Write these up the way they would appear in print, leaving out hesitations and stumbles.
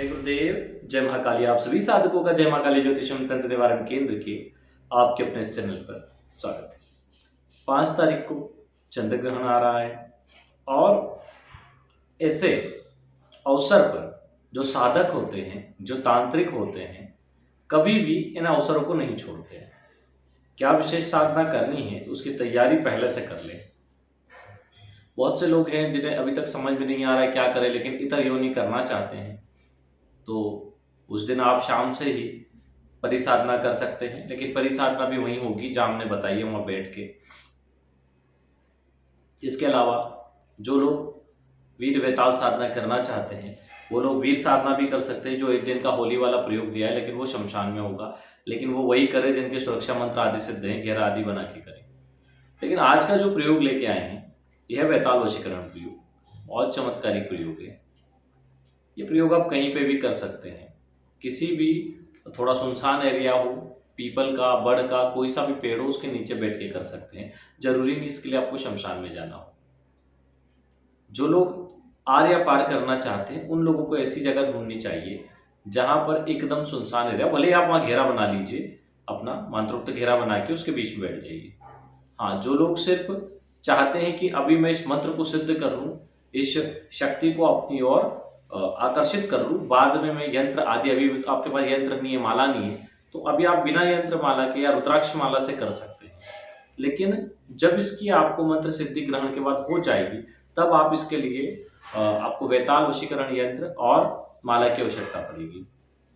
जय गुरुदेव, जय महाकाली। आप सभी साधकों का जय महाकाली ज्योतिषम तंत्र निवारण केंद्र के आपके अपने इस चैनल पर स्वागत है। 5 तारीख को चंद्र ग्रहण आ रहा है और ऐसे अवसर पर जो साधक होते हैं, जो तांत्रिक होते हैं, कभी भी इन अवसरों को नहीं छोड़ते हैं। क्या विशेष साधना करनी है उसकी तैयारी पहले से कर लें। बहुत से लोग हैं जिन्हें अभी तक समझ में नहीं आ रहा है क्या करें, लेकिन इतर योनि करना चाहते हैं, तो उस दिन आप शाम से ही परिसाधना कर सकते हैं। लेकिन परिसाधना भी वहीं होगी जहाँ हमने बताई है, वहाँ बैठ के। इसके अलावा जो लोग वीर वैताल साधना करना चाहते हैं वो लोग वीर साधना भी कर सकते हैं, जो एक दिन का होली वाला प्रयोग दिया है, लेकिन वो शमशान में होगा। लेकिन वो वही करे जिनके सुरक्षा मंत्र आदि सिद्ध हैं, घेरा आदि बना के करें। लेकिन आज का जो प्रयोग लेके आए हैं यह वैताल वशीकरण प्रयोग और चमत्कारिक प्रयोग है। ये प्रयोग आप कहीं पे भी कर सकते हैं, किसी भी थोड़ा सुनसान एरिया हो, पीपल का, बड़ का, कोई सा भी पेड़ हो, उसके नीचे बैठ के कर सकते हैं। जरूरी नहीं इसके लिए आपको शमशान में जाना हो। जो लोग आर या पार करना चाहते हैं उन लोगों को ऐसी जगह ढूंढनी चाहिए जहां पर एकदम सुनसान एरिया, भले आप वहाँ घेरा बना लीजिए, अपना मंत्रोक्त घेरा बना के उसके बीच में बैठ जाइए। हाँ, जो लोग सिर्फ चाहते हैं कि अभी मैं इस मंत्र को सिद्ध कर लूँ, इस शक्ति को अपनी ओर आकर्षित कर लूँ, बाद में मैं यंत्र आदि, अभी आपके पास यंत्र नहीं है, माला नहीं है, तो अभी आप बिना यंत्र माला के या रुद्राक्ष माला से कर सकते हैं। लेकिन जब इसकी आपको मंत्र सिद्धि ग्रहण के बाद हो जाएगी, तब आप इसके लिए आपको वैताल वशीकरण यंत्र और माला की आवश्यकता पड़ेगी।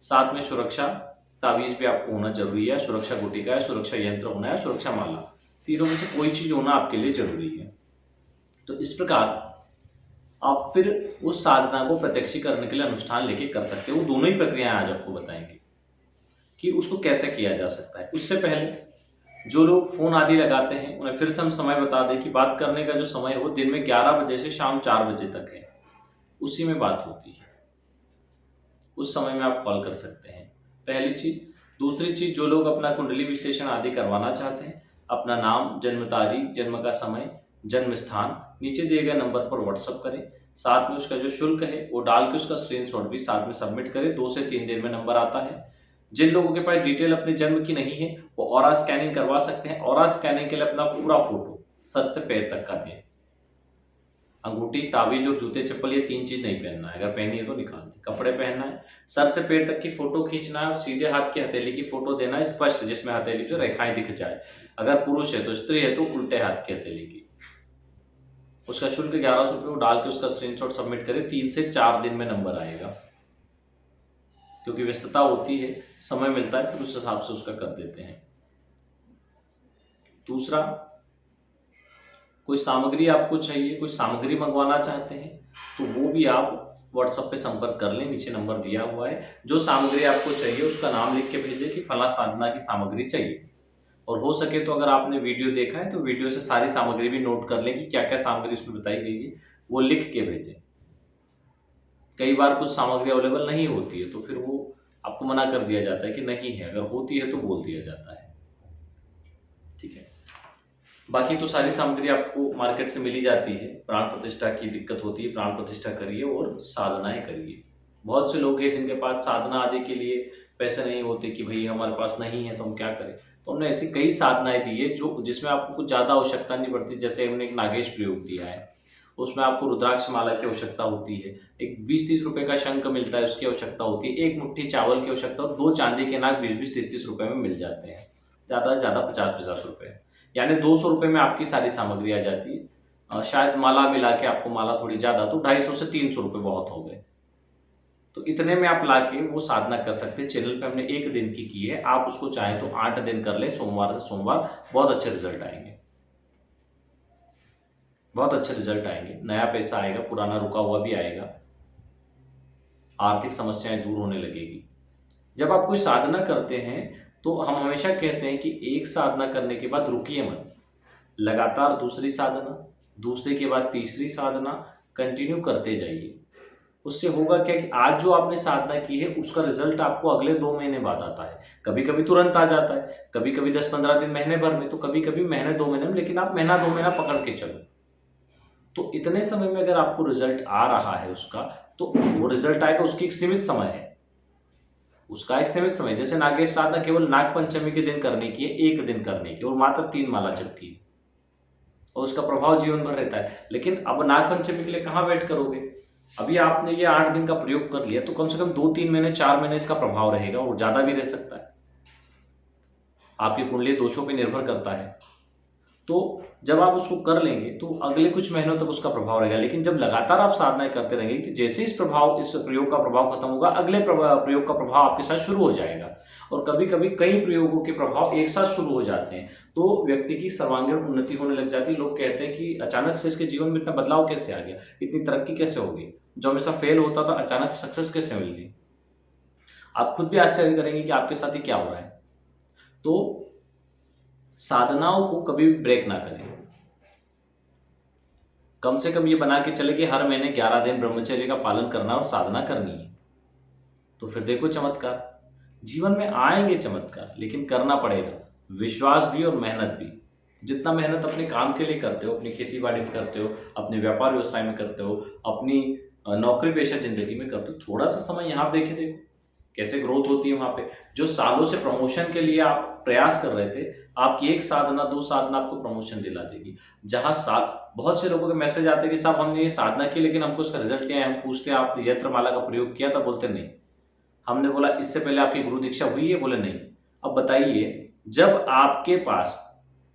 साथ में सुरक्षा तावीज भी आपको होना जरूरी है, सुरक्षा गुटिका है, सुरक्षा यंत्र होना है, सुरक्षा माला, तीनों में से कोई चीज होना आपके लिए जरूरी है। तो इस प्रकार आप फिर उस साधना को प्रत्यक्ष करने के लिए अनुष्ठान लेके कर सकते हो। वो दोनों ही प्रक्रियाएं आज आपको बताएंगे कि उसको कैसे किया जा सकता है। उससे पहले जो लोग फोन आदि लगाते हैं उन्हें फिर से हम समय बता दें कि बात करने का जो समय हो दिन में 11 बजे से शाम 4 बजे तक है, उसी में बात होती है। उस समय में आप कॉल कर सकते हैं, पहली चीज। दूसरी चीज, जो लोग अपना कुंडली विश्लेषण आदि करवाना चाहते हैं, अपना नाम, जन्म तारीख, जन्म का समय, जन्म स्थान नीचे दिए गए नंबर पर व्हाट्सअप करें। साथ में उसका जो शुल्क है वो डाल के उसका स्क्रीनशॉट भी साथ में सबमिट करें। 2 से 3 दिन में नंबर आता है। जिन लोगों के पास डिटेल अपने जन्म की नहीं है वो ऑरा स्कैनिंग करवा सकते हैं। ऑरा स्कैनिंग के लिए अपना पूरा फोटो सर से पैर तक का दें। अंगूठी, ताबीज और जूते चप्पल, ये 3 चीज नहीं पहनना है। अगर पहनी है तो निकाल दें। कपड़े पहनना है, सर से पैर तक की फोटो खींचना है और सीधे हाथ की हथेली की फोटो देना है, स्पष्ट, जिसमें हथेली से रेखाएं दिख जाए। अगर पुरुष है तो, स्त्री है तो उल्टे हाथ की हथेली की। उसका शुल्क 1100 रुपये, वो डाल के उसका स्क्रीनशॉट सबमिट करें। 3 से 4 दिन में नंबर आएगा, क्योंकि व्यस्तता होती है, समय मिलता है, फिर उस हिसाब से उसका कर देते हैं। दूसरा, कोई सामग्री आपको चाहिए, कोई सामग्री मंगवाना चाहते हैं तो वो भी आप व्हाट्सएप पे संपर्क कर लें, नीचे नंबर दिया हुआ है। जो सामग्री आपको चाहिए उसका नाम लिख के भेजें कि फला साधना की सामग्री चाहिए। और हो सके तो अगर आपने वीडियो देखा है तो वीडियो से सारी सामग्री भी नोट कर लें कि क्या क्या सामग्री उसमें बताई गई है, वो लिख के भेजें। कई बार कुछ सामग्री अवेलेबल नहीं होती है तो फिर वो आपको मना कर दिया जाता है कि नहीं है, अगर होती है तो बोल दिया जाता है। ठीक है, बाकी तो सारी सामग्री आपको मार्केट से मिली जाती है। प्राण प्रतिष्ठा की दिक्कत होती है, प्राण प्रतिष्ठा करिए और साधनाएं करिए। बहुत से लोग हैं जिनके पास साधना आदि के लिए पैसे नहीं होते कि भाई हमारे पास नहीं है तो हम क्या करें। तो हमने ऐसी कई साधनाएं दी है जो जिसमें आपको कुछ ज़्यादा आवश्यकता नहीं पड़ती। जैसे हमने एक नागेश प्रयोग दिया है, उसमें आपको रुद्राक्ष माला की आवश्यकता होती है। एक 20-30 रुपए का शंख मिलता है, उसकी आवश्यकता होती है। एक मुट्ठी चावल की आवश्यकता, और 2 चांदी के नाग 20-20, 30-30 रुपए में मिल जाते हैं। ज़्यादा से ज़्यादा 50-50 रुपए, यानी 200 रुपये में आपकी सारी सामग्री आ जाती है। शायद माला मिला के आपको माला थोड़ी ज़्यादा, तो 250 से 300 रुपये बहुत हो गए। तो इतने में आप लाके वो साधना कर सकते हैं। चैनल पे हमने 1 दिन की है, आप उसको चाहें तो 8 दिन कर ले, सोमवार से सोमवार। बहुत अच्छे रिजल्ट आएंगे, बहुत अच्छे रिजल्ट आएंगे। नया पैसा आएगा, पुराना रुका हुआ भी आएगा, आर्थिक समस्याएं दूर होने लगेगी। जब आप कोई साधना करते हैं तो हम हमेशा कहते हैं कि एक साधना करने के बाद रुकिए मत, लगातार दूसरी साधना, दूसरे के बाद तीसरी साधना कंटिन्यू करते जाइए। उससे होगा क्या कि आज जो आपने साधना की है उसका रिजल्ट आपको अगले 2 महीने बाद आता है। कभी कभी तुरंत आ जाता है, कभी कभी 10-15 दिन, महीने भर में, तो कभी कभी महीने 2 महीने में। लेकिन आप महीना 2 महीना पकड़ के चलो। तो इतने समय में अगर आपको रिजल्ट आ रहा है उसका, तो वो रिजल्ट आएगा, उसकी एक सीमित समय है, उसका एक सीमित समय। जैसे नागेश साधना केवल नाग पंचमी के दिन करने की है, एक दिन करने की, और मात्र 3 माला जप की, और उसका प्रभाव जीवन भर रहता है। लेकिन अब नाग पंचमी के लिए कहाँ वेट करोगे? अभी आपने ये 8 दिन का प्रयोग कर लिया, तो कम से कम 2-3 महीने, 4 महीने इसका प्रभाव रहेगा, और ज़्यादा भी रह सकता है, आपकी कुंडली दोषों पे निर्भर करता है। तो जब आप उसको कर लेंगे तो अगले कुछ महीनों तक उसका प्रभाव रहेगा। लेकिन जब लगातार आप साधनाएं करते रहेंगे, कि जैसे इस प्रयोग का प्रभाव खत्म होगा, अगले प्रयोग का प्रभाव आपके साथ शुरू हो जाएगा। और कभी कभी कई प्रयोगों के प्रभाव एक साथ शुरू हो जाते हैं, तो व्यक्ति की सर्वांगीण उन्नति होने लग जाती है। लोग कहते हैं कि अचानक से इसके जीवन में इतना बदलाव कैसे आ गया, इतनी तरक्की कैसे हो गई, जो हमेशा फेल होता था अचानक सक्सेस कैसे मिल गई। आप खुद भी आश्चर्य करेंगे कि आपके साथ ही क्या हो रहा है। तो साधनाओं को कभी ब्रेक ना करें, कम से कम ये बना के चले कि हर महीने 11 दिन ब्रह्मचर्य का पालन करना और साधना करनी है। तो फिर देखो चमत्कार, जीवन में आएंगे चमत्कार, लेकिन करना पड़ेगा, विश्वास भी और मेहनत भी। जितना मेहनत अपने काम के लिए करते हो, अपनी खेती बाड़ी में करते हो, अपने व्यापार व्यवसाय में करते हो, अपनी नौकरी पेशा जिंदगी में करते हो, थोड़ा सा समय यहाँ देखो कैसे ग्रोथ होती है वहाँ पे। जो सालों से प्रमोशन के लिए आप प्रयास कर रहे थे, आपकी एक साधना, 2 साधना आपको प्रमोशन दिला देगी। जहाँ बहुत से लोगों के मैसेज आते हैं कि साहब हमने ये साधना की, लेकिन हमको उसका रिजल्ट नहीं आया। हम पूछते हैं आपने यंत्र माला का प्रयोग किया था? बोलते नहीं। हमने बोला इससे पहले आपकी गुरु दीक्षा हुई है? बोले नहीं। अब बताइए, जब आपके पास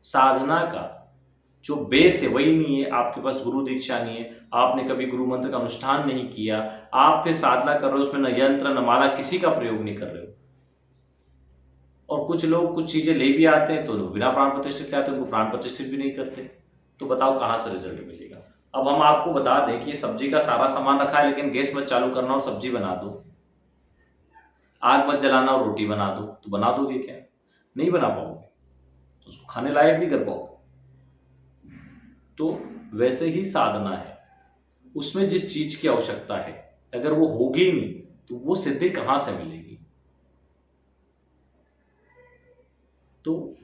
साधना का जो बेस है वही नहीं है, आपके पास गुरु दीक्षा नहीं है, आपने कभी गुरु मंत्र का अनुष्ठान नहीं किया, आप फिर साधना कर रहे हो, उसमें न यंत्र न माला किसी का प्रयोग नहीं कर रहे हो, और कुछ लोग कुछ चीजें ले भी आते हैं तो बिना प्राण प्रतिष्ठित ले आते हैं, उनको प्राण प्रतिष्ठित भी नहीं करते, तो बताओ कहाँ से रिजल्ट मिलेगा। अब हम आपको बता दें कि ये सब्जी का सारा सामान रखा है, लेकिन गैस मत चालू करना और सब्जी बना दो, आग मत जलाना और रोटी बना दो, तो बना दोगे क्या? नहीं बना पाओगे, तो उसको खाने लायक नहीं कर पाओगे। तो वैसे ही साधना है, उसमें जिस चीज की आवश्यकता है अगर वो होगी नहीं, तो वो सिद्धि कहाँ से मिलेगी? तो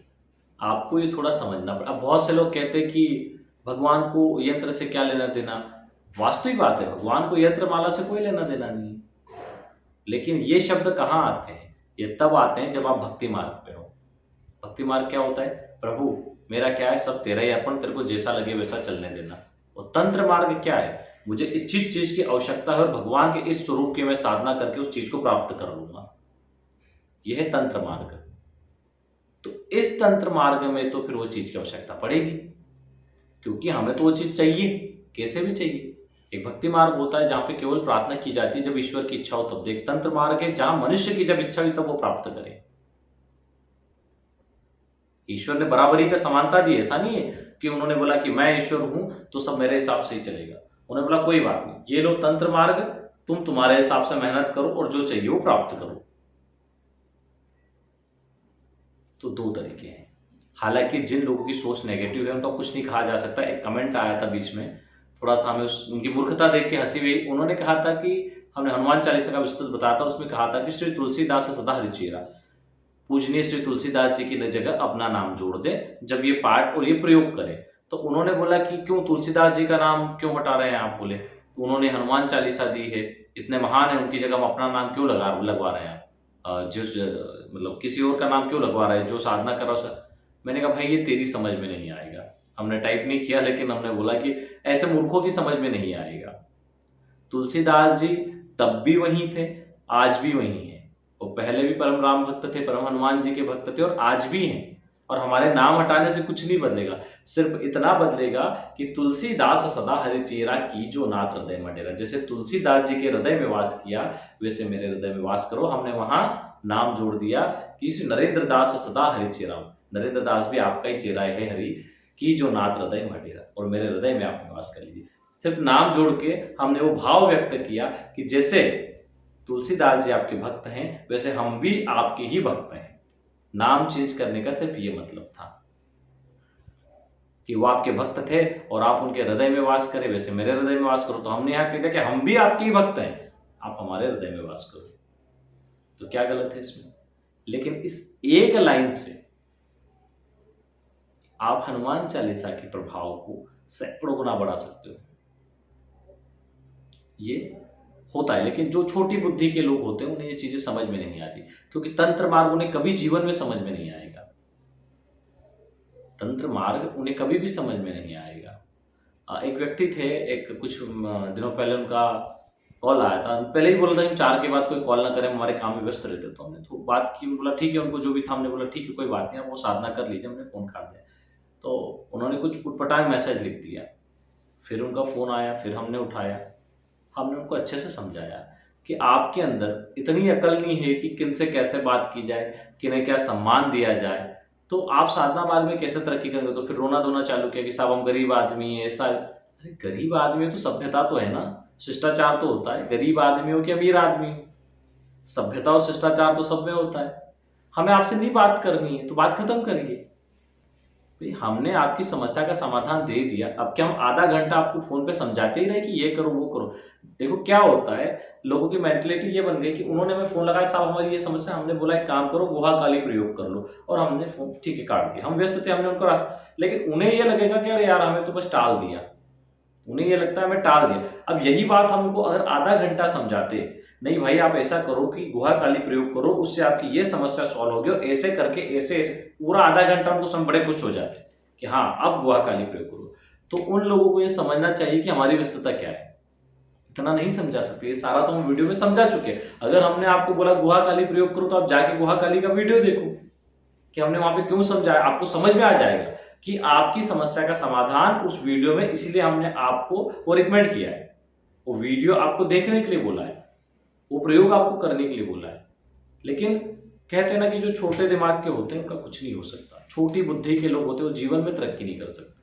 आपको ये थोड़ा समझना पड़ा। अब बहुत से लोग कहते हैं कि भगवान को यंत्र से क्या लेना देना। वास्तविक बात है, भगवान को यंत्र माला से कोई लेना देना नहीं, लेकिन ये शब्द कहाँ आते हैं? ये तब आते हैं जब आप भक्ति मार्ग पे हो। भक्ति मार्ग क्या होता है? प्रभु मेरा क्या है, सब तेरा ही अर्पण, तेरे को जैसा लगे वैसा चलने देना। और तंत्र मार्ग क्या है? मुझे इच्छित चीज की आवश्यकता है और भगवान के इस स्वरूप की मैं साधना करके उस चीज को प्राप्त कर लूंगा, यह है तंत्र मार्ग। तो इस तंत्र मार्ग में तो फिर वो चीज की आवश्यकता पड़ेगी, क्योंकि हमें तो वो चीज चाहिए, कैसे भी चाहिए। एक भक्ति मार्ग होता है जहां पे केवल प्रार्थना की जाती है, जब ईश्वर की इच्छा हो तब। एक तंत्र मार्ग है जहां मनुष्य की जब इच्छा हुई तब वो प्राप्त करे। ईश्वर ने बराबरी का समानता दी, ऐसा नहीं है कि उन्होंने बोला कि मैं ईश्वर हूं तो सब मेरे हिसाब से ही चलेगा। उन्होंने बोला कोई बात नहीं, ये लो तंत्र मार्ग, तुम तुम्हारे हिसाब से मेहनत करो और जो चाहिए वो प्राप्त करो। तो 2 तरीके हैं। हालांकि जिन लोगों की सोच नेगेटिव है उनका कुछ नहीं कहा जा सकता। एक कमेंट आया था बीच में, थोड़ा सा हमें उनकी मूर्खता देख के हंसी हुई। उन्होंने कहा था कि हमने हनुमान चालीसा का विस्तृत बताया था, उसमें कहा था कि श्री तुलसीदास सदा हरिचेरा, पूजनीय श्री तुलसीदास जी की जगह अपना नाम जोड़ दे जब ये पाठ और ये प्रयोग करें। तो उन्होंने बोला कि क्यों तुलसीदास जी का नाम क्यों हटा रहे हैं आप? बोले तो उन्होंने हनुमान चालीसा दी है, इतने महान है, उनकी जगह हम अपना नाम क्यों लगवा रहे हैं आप? जिस मतलब किसी और का नाम क्यों लगवा रहे हैं जो साधना कर रहा है उसका। मैंने कहा भाई ये तेरी समझ में नहीं आएगा। हमने टाइप नहीं किया, लेकिन हमने बोला कि ऐसे मूर्खों की समझ में नहीं आएगा। तुलसीदास जी तब भी वही थे, आज भी वही हैं। वो पहले भी परम राम भक्त थे, परम हनुमान जी के भक्त थे, और आज भी हैं। और हमारे नाम हटाने से कुछ नहीं बदलेगा, सिर्फ इतना बदलेगा कि तुलसीदास सदा हरिचेरा की जो नाथ हृदय में डेरा। जैसे तुलसीदास जी के हृदय में वास किया, वैसे मेरे हृदय में वास करो। हमने वहां नाम जोड़ दिया कि नरेंद्र दास सदा हरिचेरा। नरेंद्र दास भी आपका ही चेहरा है हरि की जो नाथ हृदय में डेरा, और मेरे हृदय में आप निवास कर लीजिए। सिर्फ नाम जोड़ के हमने वो भाव व्यक्त किया कि जैसे तुलसीदास जी आपके भक्त हैं, वैसे हम भी आपके ही भक्त हैं। नाम चेंज करने का सिर्फ ये मतलब था कि वो आपके भक्त थे और आप उनके हृदय में वास करें, वैसे मेरे हृदय में वास करो। तो हमने यहाँ कह दिया कि हम भी आपके ही भक्त हैं, आप हमारे हृदय में वास करो। तो क्या गलत है इसमें? लेकिन इस एक लाइन से आप हनुमान चालीसा के प्रभाव को सैकड़ों गुना बढ़ा सकते हो। ये होता है, लेकिन जो छोटी बुद्धि के लोग होते हैं उन्हें ये चीज़ें समझ में नहीं आती, क्योंकि तंत्र मार्ग उन्हें कभी जीवन में समझ में नहीं आएगा। तंत्र मार्ग उन्हें कभी भी समझ में नहीं आएगा। एक व्यक्ति थे, एक कुछ दिनों पहले उनका कॉल आया था। पहले ही बोला था कि 4 के बाद कोई कॉल ना करें, हमारे काम में व्यस्त रहते। तो हमने तो बात की, बोला ठीक है, उनको जो भी था हमने बोला ठीक है कोई बात नहीं, आप वो साधना कर लीजिए, हमने फ़ोन काट दिया। तो उन्होंने कुछ उटपटांग मैसेज लिख दिया। फिर उनका फ़ोन आया, फिर हमने उठाया, हमने उनको अच्छे से समझाया कि आपके अंदर इतनी अकल नहीं है कि किनसे कैसे बात की जाए, किन्हें क्या सम्मान दिया जाए, तो आप साधना मार्ग में कैसे तरक्की करेंगे। तो फिर रोना-धोना चालू किया कि साहब हम गरीब आदमी हैं, ऐसा। अरे गरीब आदमी हो तो सभ्यता तो है ना, शिष्टाचार तो होता है। गरीब आदमी हो कि अमीर आदमी हो, सभ्यता और शिष्टाचार तो सब में होता है। हमें आपसे नहीं बात करनी है तो बात खत्म करिए। भाई हमने आपकी समस्या का समाधान दे दिया, अब क्या हम आधा घंटा आपको फ़ोन पे समझाते ही रहे कि ये करो, वो करो। देखो क्या होता है, लोगों की मेंटालिटी ये बन गई कि उन्होंने हमें फ़ोन लगाया, साहब हमारी ये समस्या, हमने बोला एक काम करो, गुहा काली प्रयोग कर लो, और हमने फ़ोन ठीक है काट दिया। हम व्यस्त थे, हमने उनको लेकिन उन्हें ये लगेगा कि अरे यार हमें तो बस टाल दिया। उन्हें ये लगता है हमें टाल दिया। अब यही बात हम उनको अगर आधा घंटा समझाते, नहीं भाई आप ऐसा करो कि गुहा काली प्रयोग करो, उससे आपकी ये समस्या सॉल्व होगी, और ऐसे करके ऐसे पूरा आधा घंटा उनको बड़े खुश हो जाते कि हाँ अब गुहा काली प्रयोग करो। तो उन लोगों को ये समझना चाहिए कि हमारी व्यस्तता क्या है। इतना नहीं समझा सकते, ये सारा तो हम वीडियो में समझा चुके हैं। अगर हमने आपको बोला गुहा काली प्रयोग करो, तो आप जाके गुहा काली का वीडियो देखो कि हमने वहां पे क्यों समझाया, आपको समझ में आ जाएगा कि आपकी समस्या का समाधान उस वीडियो में, इसलिए हमने आपको वो रिकमेंड किया है। वो वीडियो आपको देखने के लिए बोला है, वो प्रयोग आपको करने के लिए बोला है। लेकिन कहते हैं ना कि जो छोटे दिमाग के होते हैं उनका कुछ नहीं हो सकता, छोटी बुद्धि के लोग होते हैं वो जीवन में तरक्की नहीं कर सकते।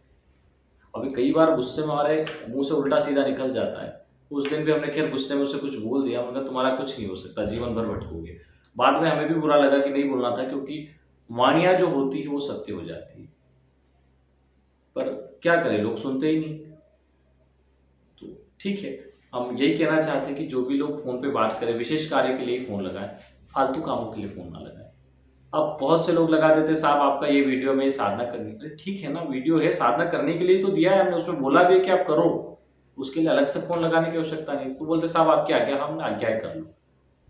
अभी कई बार गुस्से में हमारे मुंह से उल्टा सीधा निकल जाता है। उस दिन भी हमने खैर गुस्से में उससे कुछ बोल दिया, मगर तुम्हारा कुछ नहीं हो सकता, जीवन भर भटकोगे। बाद में हमें भी बुरा लगा कि नहीं बोलना था, क्योंकि वाणियां जो होती है वो सत्य हो जाती है। पर क्या करें, लोग सुनते ही नहीं। तो ठीक है, हम यही कहना चाहते हैं कि जो भी लोग फ़ोन पे बात करें, विशेष कार्य के लिए ही फ़ोन लगाएं, फालतू कामों के लिए फ़ोन ना लगाएं। अब बहुत से लोग लगा देते, साहब आपका ये वीडियो में साधना करनी। अरे ठीक है ना, वीडियो है, साधना करने के लिए तो दिया है हमने, उसमें बोला भी है कि आप करो, उसके लिए अलग से फ़ोन लगाने की आवश्यकता नहीं। तो बोलते साहब आपकी आज्ञा, हमने आज्ञा कर लो।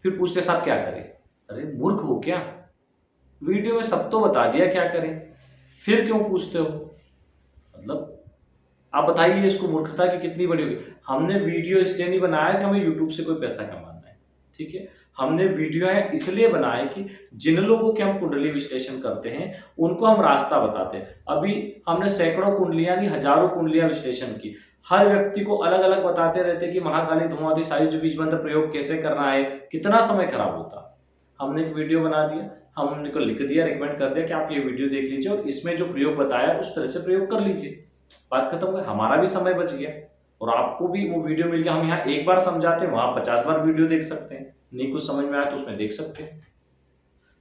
फिर पूछते साहब क्या करें। अरे मूर्ख हो क्या, वीडियो में सब तो बता दिया क्या करें, फिर क्यों पूछते हो। मतलब आप बताइए इसको मूर्खता की कितनी बड़ी होगी। हमने वीडियो इसलिए नहीं बनाया कि हमें यूट्यूब से कोई पैसा कमाना है, ठीक है। हमने वीडियो है इसलिए बनाए कि जिन लोगों के हम कुंडली विश्लेषण करते हैं उनको हम रास्ता बताते हैं। अभी हमने सैकड़ों कुंडलियां नहीं, हजारों कुंडलियां विश्लेषण की, हर व्यक्ति को अलग अलग बताते रहते हैं कि महाकाली धूमावती सायुज बीज मंत्र प्रयोग कैसे करना है, कितना समय खराब होता। हमने एक वीडियो बना दिया, हमने को लिख दिया, रिकमेंड कर दिया कि आप ये वीडियो देख लीजिए और इसमें जो प्रयोग बताया उस तरह से प्रयोग कर लीजिए, बात खत्म हो गई। हमारा भी समय बच गया और आपको भी वो वीडियो मिल गया। हम यहाँ एक बार समझाते हैं, वहां 50 बार वीडियो देख सकते हैं, नहीं कुछ समझ में आया तो उसमें देख सकते हैं।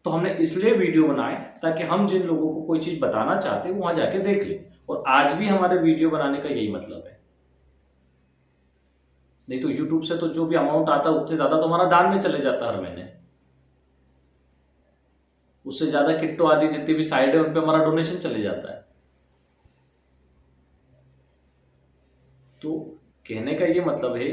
तो हमने इसलिए वीडियो बनाए ताकि हम जिन लोगों को कोई चीज बताना चाहते हैं वहां जाके देख लें, और आज भी हमारे वीडियो बनाने का यही मतलब है। नहीं तो यूट्यूब से तो जो भी अमाउंट आता है उससे ज्यादा तो हमारा दान में चले जाता है हर महीने, उससे ज्यादा किट्टो आदि जितनी भी साइड है उन पे हमारा डोनेशन चले जाता है। तो कहने का ये मतलब है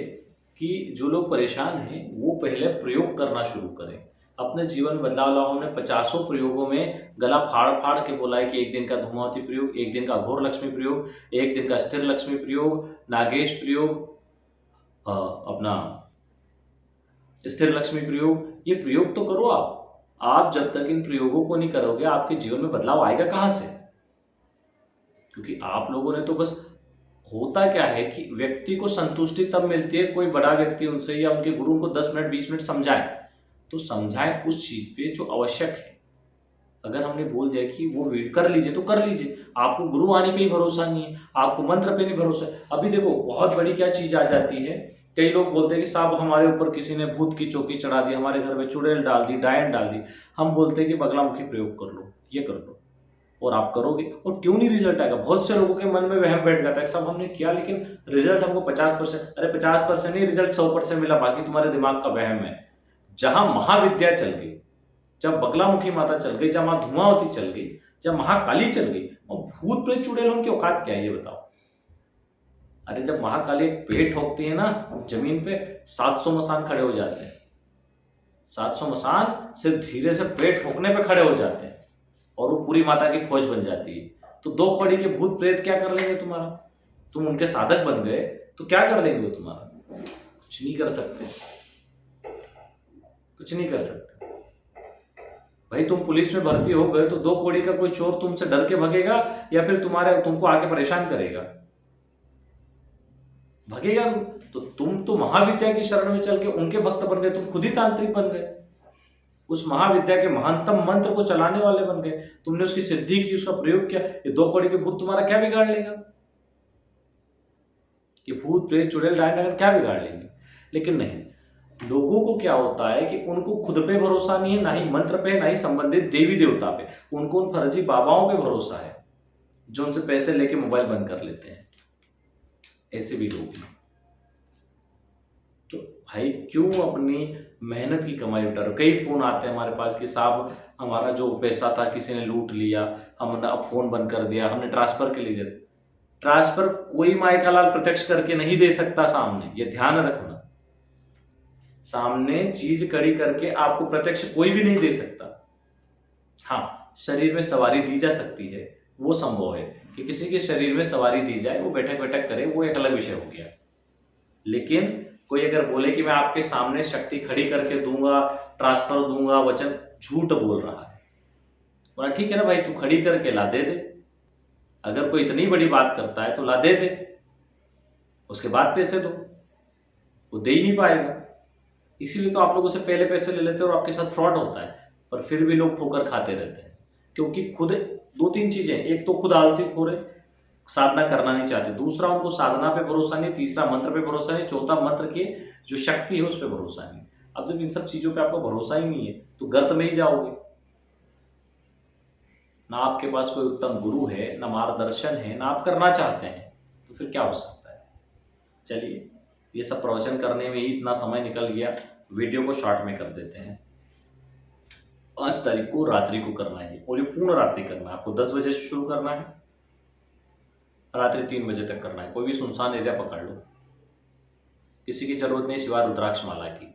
कि जो लोग परेशान हैं वो पहले प्रयोग करना शुरू करें, अपने जीवन में बदलाव लाओ। हमने 50 प्रयोगों में गला फाड़ फाड़ के बोला है कि एक दिन का धूमावती प्रयोग, एक दिन का घोर लक्ष्मी प्रयोग, एक दिन का स्थिर लक्ष्मी प्रयोग, नागेश प्रयोग, अपना स्थिर लक्ष्मी प्रयोग, ये प्रयोग तो करो आप जब तक इन प्रयोगों को नहीं करोगे आपके जीवन में बदलाव आएगा कहां से। क्योंकि आप लोगों ने तो बस, होता क्या है कि व्यक्ति को संतुष्टि तब मिलती है कोई बड़ा व्यक्ति उनसे या उनके गुरु उनको 10 मिनट 20 मिनट समझाए, तो समझाए उस चीज पे जो आवश्यक है। अगर हमने बोल दिया कि वो कर लीजिए तो कर लीजिए, आपको गुरु वाणी पे ही भरोसा नहीं है, आपको मंत्र पे नहीं भरोसा है। अभी देखो बहुत बड़ी क्या चीज आ जाती है, कई लोग बोलते हैं कि साहब हमारे ऊपर किसी ने भूत की चौकी चढ़ा दी, हमारे घर में चुड़ैल डाल दी, डायन डाल दी। हम बोलते हैं कि बगलामुखी प्रयोग कर लो, ये कर लो, और आप करोगे और क्यों नहीं रिजल्ट आएगा। बहुत से लोगों के मन में वहम बैठ जाता है, सब हमने किया लेकिन रिजल्ट हमको 50%, अरे 50% नहीं, रिजल्ट 100% मिला, बाकी तुम्हारे दिमाग का वहम है। जहां महाविद्या चल गई, जब बगलामुखी माता चल गई, जब मां धूमावती चल गई, जब महाकाली चल गई, और भूत प्रेत चुड़ैल उनकी औकात क्या है ये बताओ। अरे जब महाकाली एक पेड़ ठोकती है ना जमीन पे, 700 मसान खड़े हो जाते हैं। 700 मसान सिर्फ धीरे से पेड़ ठोकने पे खड़े हो जाते हैं और वो पूरी माता की फौज बन जाती है। तो 2 कौड़ी के भूत प्रेत क्या कर लेंगे तुम्हारा? तुम उनके साधक बन गए तो क्या कर लेंगे वो तुम्हारा? कुछ नहीं कर सकते, कुछ नहीं कर सकते। भाई तुम पुलिस में भर्ती हो गए तो 2 कौड़ी का कोई चोर तुमसे डर के भगेगा या फिर तुमको आके परेशान करेगा? भगेगा। तो तुम तो महाविद्या की शरण में चल के उनके भक्त बन गए, तुम खुद ही तांत्रिक बन गए, उस महाविद्या के महानतम मंत्र को चलाने वाले बन गए। तुमने उसकी सिद्धि की, उसका प्रयोग किया। ये 2 कौड़ी के भूत तुम्हारा क्या बिगाड़ लेगा? ये भूत प्रेत चुड़ैल डायन क्या बिगाड़ लेंगे? लेकिन नहीं, लोगों को क्या होता है कि उनको खुद पे भरोसा नहीं है, ना ही मंत्र पे, ना ही संबंधित देवी देवता पे। उनको उन फर्जी बाबाओं पे भरोसा है जो उनसे पैसे लेके मोबाइल बंद कर लेते हैं। ऐसे भी लोग हैं। तो भाई क्यों अपनी मेहनत की कमाई उठा रहे हो? कई फोन आते हैं हमारे पास कि साहब हमारा जो पैसा था किसी ने लूट लिया, हमने अब फोन बंद कर दिया, हमने ट्रांसफर के लिए दिया। ट्रांसफर कोई माई का लाल प्रत्यक्ष करके नहीं दे सकता सामने, ये ध्यान रखना। सामने चीज कड़ी करके आपको प्रत्यक्ष कोई भी नहीं दे सकता। हाँ, शरीर में सवारी दी जा सकती है, वो संभव है कि किसी के शरीर में सवारी दी जाए, वो बैठक बैठक करे, वो एक अलग विषय हो गया। लेकिन कोई अगर बोले कि मैं आपके सामने शक्ति खड़ी करके दूंगा, ट्रांसफर दूंगा, वचन, झूठ बोल रहा है। बोला ठीक है ना भाई, तू खड़ी करके ला दे दे। अगर कोई इतनी बड़ी बात करता है तो ला दे दे, उसके बाद पैसे दो। वो दे ही नहीं पाएगा, इसीलिए तो आप लोगों से पहले पैसे ले लेते हैं और आपके साथ फ्रॉड होता है। पर फिर भी लोग ठोकर खाते रहते हैं, क्योंकि खुद 2-3 चीजें, एक तो खुद आलसी हो रहे, साधना करना नहीं चाहते, दूसरा उनको साधना पे भरोसा नहीं, तीसरा मंत्र पे भरोसा नहीं, चौथा मंत्र की जो शक्ति है उस पर भरोसा नहीं। अब जब इन सब चीजों पे आपको भरोसा ही नहीं है तो गर्त में ही जाओगे। ना आपके पास कोई उत्तम गुरु है, ना मार्गदर्शन है, ना आप करना चाहते हैं, तो फिर क्या हो सकता है? चलिए, ये सब प्रवचन करने में ही इतना समय निकल गया, वीडियो को शॉर्ट में कर देते हैं। 5 तारीख को रात्रि को करना है और ये पूर्ण रात्रि करना है। आपको 10 बजे से शुरू करना है, रात्रि 3 बजे तक करना है। कोई भी सुनसान एरिया पकड़ लो, किसी की जरूरत नहीं सिवाय रुद्राक्ष माला की।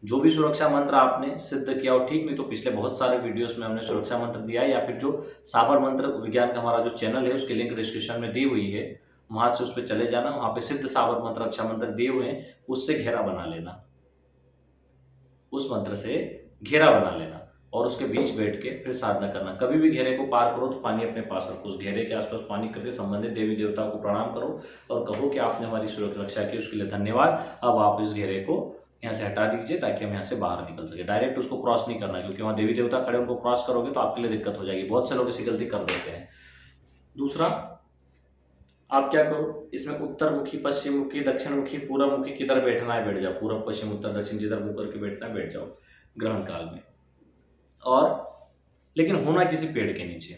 जो भी सुरक्षा मंत्र आपने सिद्ध किया हो ठीक, नहीं तो पिछले बहुत सारे वीडियोस में हमने सुरक्षा मंत्र दिया है, या फिर जो साबर मंत्र विज्ञान का हमारा जो चैनल है उसकी लिंक डिस्क्रिप्शन में दी हुई है, वहां से उस पर चले जाना, वहां पे सिद्ध साबर मंत्र, रक्षा मंत्र दिए हुए हैं, उससे घेरा बना लेना, उस मंत्र से घेरा बना लेना और उसके बीच बैठ के फिर साधना करना। कभी भी घेरे को पार करो तो पानी अपने पास रखो, उस घेरे के आसपास पानी करके संबंधित देवी देवताओं को प्रणाम करो और कहो कि आपने हमारी सुरक्षा की, उसके लिए धन्यवाद। अब आप इस घेरे को यहाँ से हटा दीजिए ताकि हम यहाँ से बाहर निकल सके। डायरेक्ट उसको क्रॉस नहीं करना, क्योंकि वहाँ देवी देवता खड़े, उनको क्रॉस करोगे तो आपके लिए दिक्कत हो जाएगी। बहुत से लोग ऐसी गलती कर देते हैं। दूसरा, आप क्या करो, इसमें उत्तर मुखी, पश्चिम मुखी, दक्षिण मुखी, पूर्व मुखी किधर बैठना है बैठ जाओ, पूर्व पश्चिम उत्तर दक्षिण जिधर मुंह करके बैठना है बैठ जाओ ग्रहण काल में। और लेकिन होना किसी पेड़ के नीचे।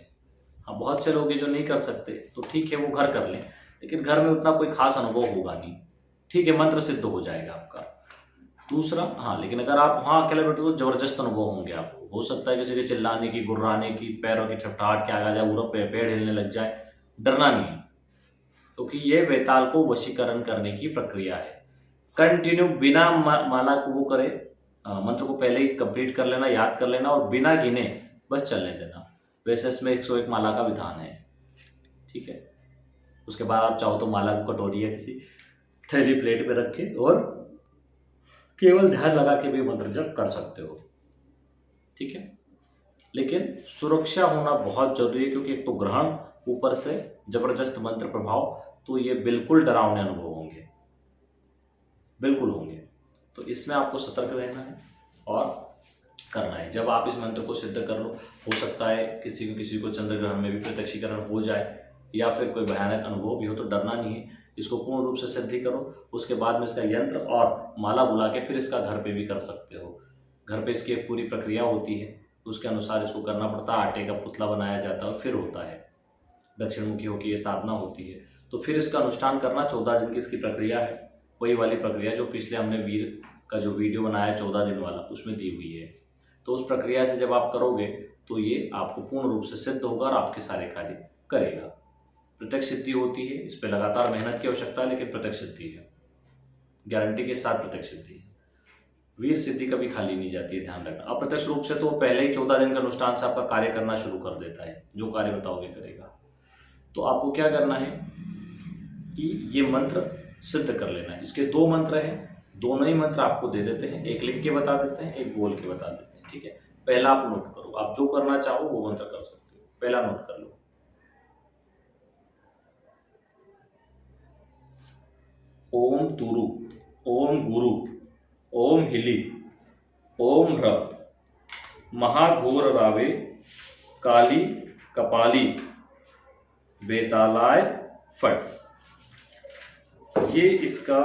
हाँ, बहुत से लोग जो नहीं कर सकते तो ठीक है, वो घर कर लें, लेकिन घर में उतना कोई खास अनुभव होगा नहीं। ठीक है, मंत्र सिद्ध हो जाएगा आपका। दूसरा, हाँ, लेकिन अगर आप वहाँ अकेले बैठो तो जबरदस्त अनुभव होंगे आपको। हो सकता है किसी के चिल्लाने की, गुर्राने की, पैरों की छटपटाहट के आगे आ जाए, पूरा पेड़ हिलने लग जाए। डरना नहीं, क्योंकि ये वेताल को वशीकरण करने की प्रक्रिया है। कंटिन्यू बिना माला को वो करे, मंत्र को पहले ही कंप्लीट कर लेना, याद कर लेना और बिना गिने बस चलने देना। वैसे इसमें 101 माला का विधान है, ठीक है। उसके बाद आप चाहो तो माला को कटोरी या किसी थैली प्लेट पे रख के और केवल ध्यान लगा के भी मंत्र जप कर सकते हो, ठीक है। लेकिन सुरक्षा होना बहुत जरूरी है, क्योंकि एक तो ग्रहण, ऊपर से जबरदस्त मंत्र प्रभाव, तो ये बिल्कुल डरावने अनुभव होंगे, बिल्कुल होंगे। तो इसमें आपको सतर्क रहना है और करना है। जब आप इस मंत्र को सिद्ध कर लो, हो सकता है किसी को चंद्र ग्रहण में भी प्रत्यक्षीकरण हो जाए या फिर कोई भयानक अनुभव भी हो, तो डरना नहीं है। इसको पूर्ण रूप से सिद्धि करो, उसके बाद में इसका यंत्र और माला बुला के फिर इसका घर पे भी कर सकते हो। घर पे इसकी एक पूरी प्रक्रिया होती है, उसके अनुसार इसको करना पड़ता है। आटे का पुतला बनाया जाता है, फिर होता है दक्षिण मुखी होकर ये साधना होती है। तो फिर इसका अनुष्ठान करना, 14 दिन की इसकी प्रक्रिया है, वही वाली प्रक्रिया जो पिछले हमने वीर का जो वीडियो बनाया 14 दिन वाला, उसमें दी हुई है। तो उस प्रक्रिया से जब आप करोगे तो ये आपको पूर्ण रूप से सिद्ध होगा और आपके सारे कार्य करेगा। प्रत्यक्ष सिद्धि होती है, इस पर लगातार मेहनत की आवश्यकता है, लेकिन प्रत्यक्ष सिद्धि है, गारंटी के साथ प्रत्यक्ष सिद्धि है। वीर सिद्धि कभी खाली नहीं जाती है, ध्यान रखना। अप्रत्यक्ष रूप से तो पहले ही 14 दिन का अनुष्ठान से आपका कार्य करना शुरू कर देता है, जो कार्य बताओगे करेगा। तो आपको क्या करना है कि ये मंत्र सिद्ध कर लेना है। इसके 2 मंत्र हैं, दोनों ही मंत्र आपको दे देते हैं, एक लिख के बता देते हैं, एक बोल के बता देते हैं, ठीक है। पहला आप नोट करो, आप जो करना चाहो वो मंत्र कर सकते हो। पहला नोट कर लो, ओम तुरु, ओम गुरु, ओम हिली, ओम ह्र, महाघोर रावे, काली कपाली, बेतालाय फट। ये इसका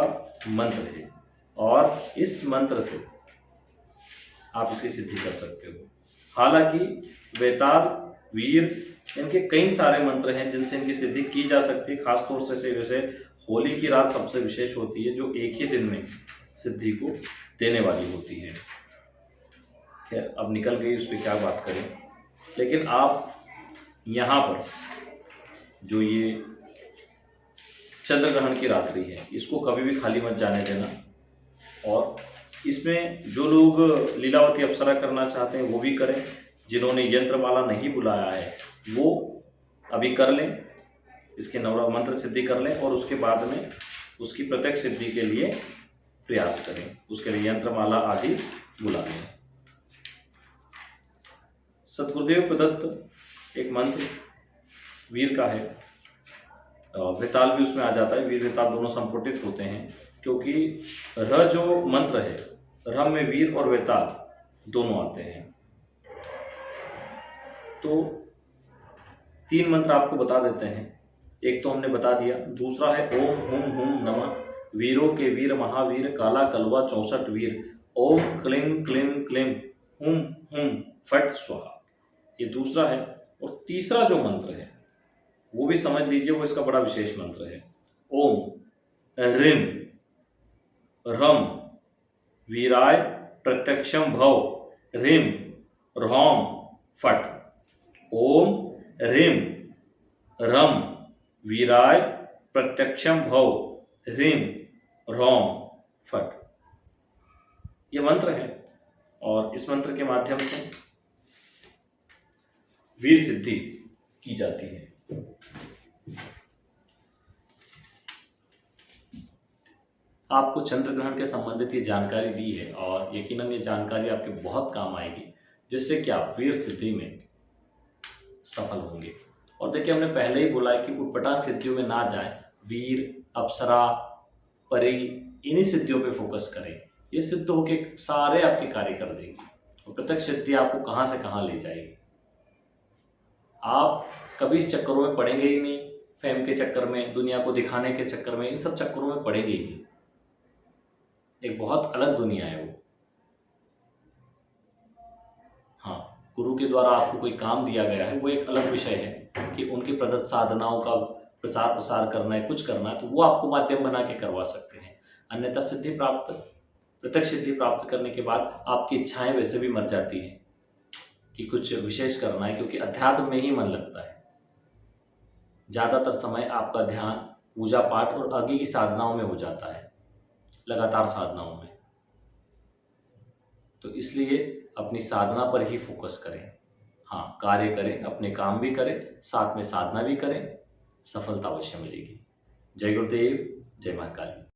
मंत्र है और इस मंत्र से आप इसकी सिद्धि कर सकते हो। हालांकि बेताल, वीर, इनके कई सारे मंत्र हैं जिनसे इनकी सिद्धि की जा सकती है। खासतौर से जैसे होली की रात सबसे विशेष होती है, जो एक ही दिन में सिद्धि को देने वाली होती है। खैर अब निकल गई, उस पर क्या बात करें। लेकिन आप यहाँ पर जो ये चंद्र ग्रहण की रात्रि है, इसको कभी भी खाली मत जाने देना। और इसमें जो लोग लीलावती अप्सरा करना चाहते हैं वो भी करें, जिन्होंने यंत्रमाला नहीं बुलाया है वो अभी कर लें, इसके नवरा मंत्र सिद्धि कर लें और उसके बाद में उसकी प्रत्यक्ष सिद्धि के लिए प्रयास करें, उसके लिए यंत्रमाला आदि बुला लें। सद्गुरुदेव प्रदत्त एक मंत्र वीर का है, वेताल भी उसमें आ जाता है, वीर वेताल दोनों संपुटित होते हैं, क्योंकि र जो मंत्र है, र में वीर और वेताल दोनों आते हैं। तो 3 मंत्र आपको बता देते हैं, एक तो हमने बता दिया, दूसरा है ओम हुम हुम नमः, वीरों के वीर महावीर, काला कलवा 64 वीर, ओम क्लीं क्लीं क्लीं हुम हुम फट स्वाहा, ये दूसरा है। और तीसरा जो मंत्र है वो भी समझ लीजिए, वो इसका बड़ा विशेष मंत्र है। ओम ह्रीं ह्रम वीराय प्रत्यक्षम भव, ह्रीं ह्रौम फट। ओम ह्रीं ह्रम वीराय प्रत्यक्षम भव, ह्रीं ह्रौम फट। ये मंत्र है और इस मंत्र के माध्यम से वीर सिद्धि की जाती है। आपको चंद्र ग्रहण के संबंधित ये जानकारी दी है और यकीनन ये जानकारी आपके बहुत काम आएगी, जिससे कि आप वीर सिद्धि में सफल होंगे। और देखिए, हमने पहले ही बोला है कि उटपटांग सिद्धियों में ना जाए, वीर, अप्सरा, परी, इन्हीं सिद्धियों पे फोकस करें। ये सिद्ध होके सारे आपके कार्य कर देंगे और प्रत्यक्ष सिद्धि आपको कहाँ से कहाँ ले जाएगी। आप कभी इस चक्करों में पड़ेंगे ही नहीं, फेम के चक्कर में, दुनिया को दिखाने के चक्कर में, इन सब चक्करों में पड़ेंगे ही नहीं। एक बहुत अलग दुनिया है वो। हाँ, गुरु के द्वारा आपको कोई काम दिया गया है, वो एक अलग विषय है कि उनकी प्रदत्त साधनाओं का प्रसार प्रसार करना है, कुछ करना है, तो वो आपको माध्यम बना के करवा सकते हैं। अन्यथा सिद्धि प्राप्त, प्रत्यक्ष सिद्धि प्राप्त करने के बाद आपकी इच्छाएं वैसे भी मर जाती हैं कि कुछ विशेष करना है, क्योंकि अध्यात्म में ही मन लगता है। ज़्यादातर समय आपका ध्यान पूजा पाठ और आगे की साधनाओं में हो जाता है, लगातार साधनाओं में। तो इसलिए अपनी साधना पर ही फोकस करें। हाँ, कार्य करें, अपने काम भी करें, साथ में साधना भी करें, सफलता अवश्य मिलेगी। जय गुरुदेव, जय महाकाली।